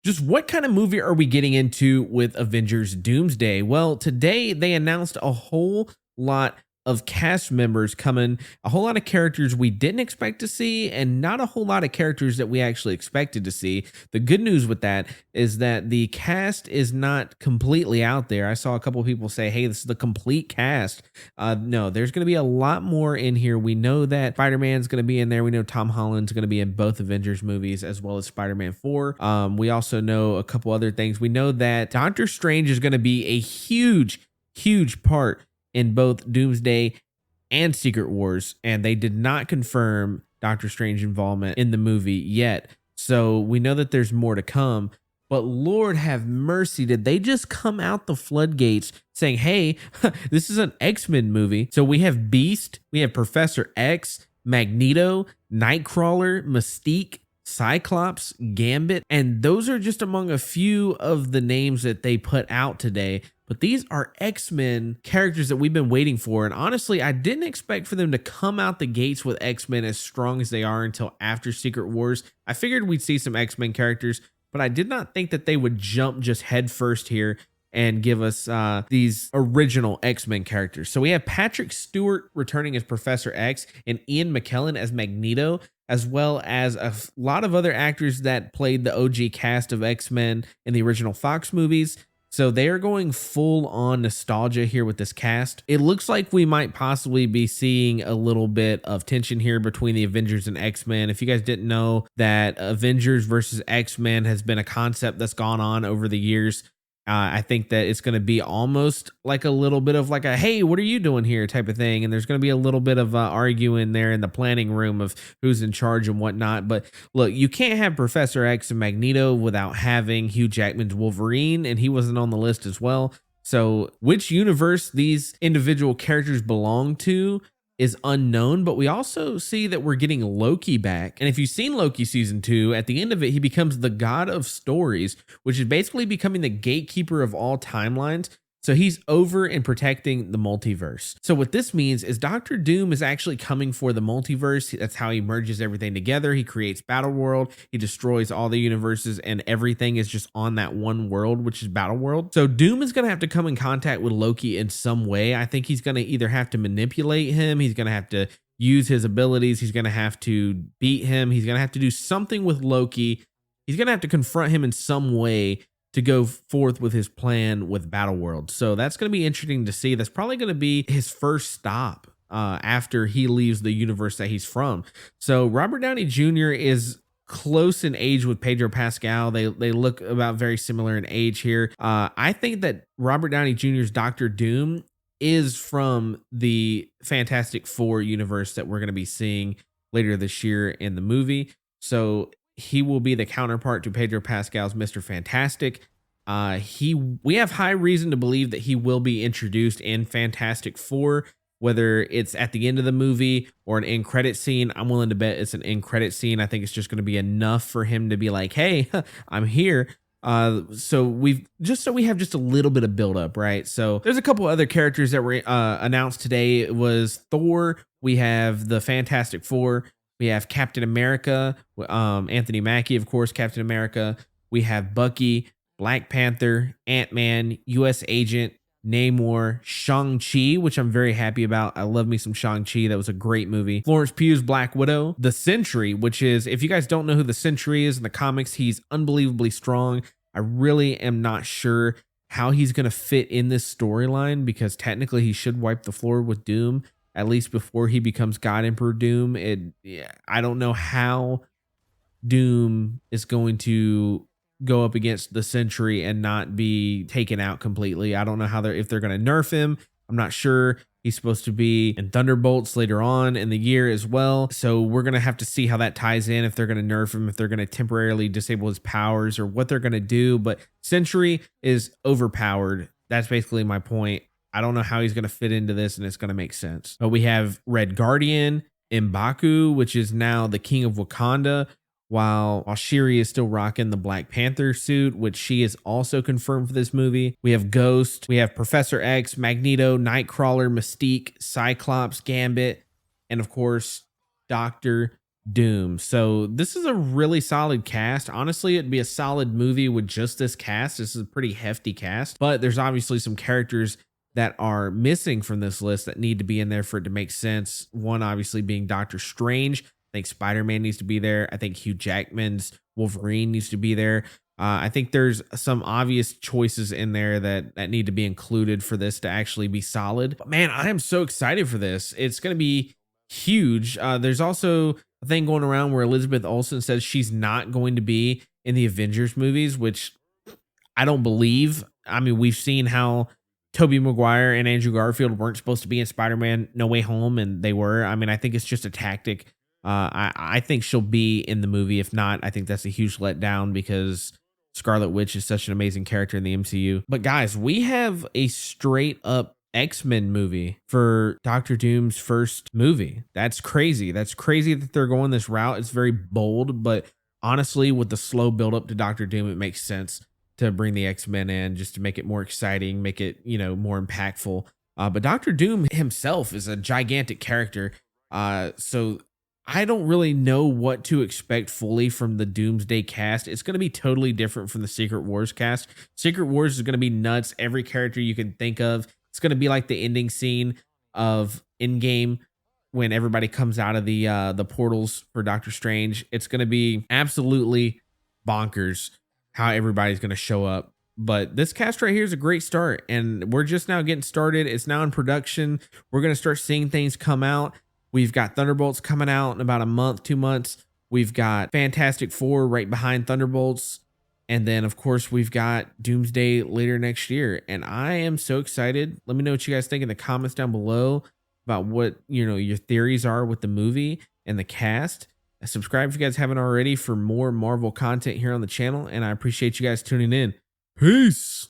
Just what kind of movie are we getting into with Avengers Doomsday? Well, today they announced a whole lot of cast members coming, a whole lot of characters we didn't expect to see, and not a whole lot of characters that we actually expected to see. The good news with that is that the cast is not completely out there. I saw a couple of people say, hey, this is the complete cast. No, there's going to be a lot more in here. We know that Spider-Man's going to be in there. We know Tom Holland's going to be in both Avengers movies as well as Spider-Man 4. We also know a couple other things. We know that Doctor Strange is going to be a huge part in both Doomsday and Secret Wars, and they did not confirm Doctor Strange involvement in the movie yet. So we know that there's more to come. But Lord have mercy, did they just come out the floodgates saying, hey, this is an X-Men movie. So we have Beast, we have Professor X, Magneto, Nightcrawler, Mystique, Cyclops, Gambit, and those are just among a few of the names that they put out today. But these are X-Men characters that we've been waiting for. And honestly, I didn't expect for them to come out the gates with X-Men as strong as they are until after Secret Wars. I figured we'd see some X-Men characters, but I did not think that they would jump just head first here and give us these original X-Men characters. So we have Patrick Stewart returning as Professor X and Ian McKellen as Magneto, as well as a lot of other actors that played the OG cast of X-Men in the original Fox movies. So they are going full on nostalgia here with this cast. It looks like we might possibly be seeing a little bit of tension here between the Avengers and X-Men. If you guys didn't know that Avengers versus X-Men has been a concept that's gone on over the years, I think that it's going to be almost like a little bit of like a, hey, what are you doing here type of thing. And there's going to be a little bit of arguing there in the planning room of who's in charge and whatnot. But look, you can't have Professor X and Magneto without having Hugh Jackman's Wolverine, and he wasn't on the list as well. So which universe these individual characters belong to is unknown, but we also see that we're getting Loki back. And if you've seen Loki season 2, at the end of it, he becomes the god of stories, which is basically becoming the gatekeeper of all timelines. So he's over and protecting the multiverse. So what this means is Doctor Doom is actually coming for the multiverse. That's how he merges everything together. He creates Battle World. He destroys all the universes, and everything is just on that one world, which is Battle World. So Doom is going to have to come in contact with Loki in some way. I think he's going to either have to manipulate him. He's going to have to use his abilities. He's going to have to beat him. He's going to have to do something with Loki. He's going to have to confront him in some way to go forth with his plan with Battle World. So that's going to be interesting to see. That's probably going to be his first stop after he leaves the universe that he's from. So Robert Downey Jr. is close in age with Pedro Pascal. They look about very similar in age here. I think that Robert Downey Jr.'s Doctor Doom is from the Fantastic Four universe that we're going to be seeing later this year in the movie. So he will be the counterpart to Pedro Pascal's Mr. Fantastic. We have high reason to believe that he will be introduced in Fantastic Four, whether it's at the end of the movie or an end credit scene. I'm willing to bet it's an end credit scene. I think it's just going to be enough for him to be like, hey, I'm here. So we have just a little bit of build up, right? So there's a couple other characters that were announced today. It was Thor. We have the Fantastic Four. We have Captain America, Anthony Mackie, of course, Captain America. We have Bucky, Black Panther, Ant-Man, U.S. Agent, Namor, Shang-Chi, which I'm very happy about. I love me some Shang-Chi. That was a great movie. Florence Pugh's Black Widow. The Sentry, which is, if you guys don't know who the Sentry is in the comics, he's unbelievably strong. I really am not sure how he's going to fit in this storyline, because technically he should wipe the floor with Doom, at least before he becomes God Emperor Doom. I don't know how Doom is going to go up against the Sentry and not be taken out completely. I don't know if they're going to nerf him. I'm not sure. He's supposed to be in Thunderbolts later on in the year as well. So we're going to have to see how that ties in, if they're going to nerf him, if they're going to temporarily disable his powers, or what they're going to do. But Sentry is overpowered. That's basically my point. I don't know how he's going to fit into this, and it's going to make sense. But we have Red Guardian, M'Baku, which is now the king of Wakanda, while Shuri is still rocking the Black Panther suit, which she is also confirmed for this movie. We have Ghost, we have Professor X, Magneto, Nightcrawler, Mystique, Cyclops, Gambit, and of course, Doctor Doom. So this is a really solid cast. Honestly, it'd be a solid movie with just this cast. This is a pretty hefty cast, but there's obviously some characters that are missing from this list that need to be in there for it to make sense. One obviously being Doctor Strange. I think Spider-Man needs to be there. I think Hugh Jackman's Wolverine needs to be there. I think there's some obvious choices in there that need to be included for this to actually be solid. But man, I am so excited for this. It's going to be huge. There's also a thing going around where Elizabeth Olsen says she's not going to be in the Avengers movies, which I don't believe. I mean, we've seen how Tobey Maguire and Andrew Garfield weren't supposed to be in Spider-Man No Way Home, and they were. I mean, I think it's just a tactic. I think she'll be in the movie. If not, I think that's a huge letdown because Scarlet Witch is such an amazing character in the MCU. But guys, we have a straight up X-Men movie for Doctor Doom's first movie. That's crazy. That's crazy that they're going this route. It's very bold, but honestly, with the slow build up to Doctor Doom, it makes sense to bring the X-Men in just to make it more exciting, make it, more impactful. But Doctor Doom himself is a gigantic character. So I don't really know what to expect fully from the Doomsday cast. It's going to be totally different from the Secret Wars cast. Secret Wars is going to be nuts. Every character you can think of. It's going to be like the ending scene of Endgame when everybody comes out of the portals for Doctor Strange. It's going to be absolutely bonkers how everybody's going to show up. But this cast right here is a great start, and we're just now getting started. It's now in production. We're going to start seeing things come out. We've got Thunderbolts coming out in about a month, 2 months. We've got Fantastic Four right behind Thunderbolts. And then, of course, we've got Doomsday later next year. And I am so excited. Let me know what you guys think in the comments down below about what, your theories are with the movie and the cast. Subscribe if you guys haven't already for more Marvel content here on the channel. And I appreciate you guys tuning in. Peace.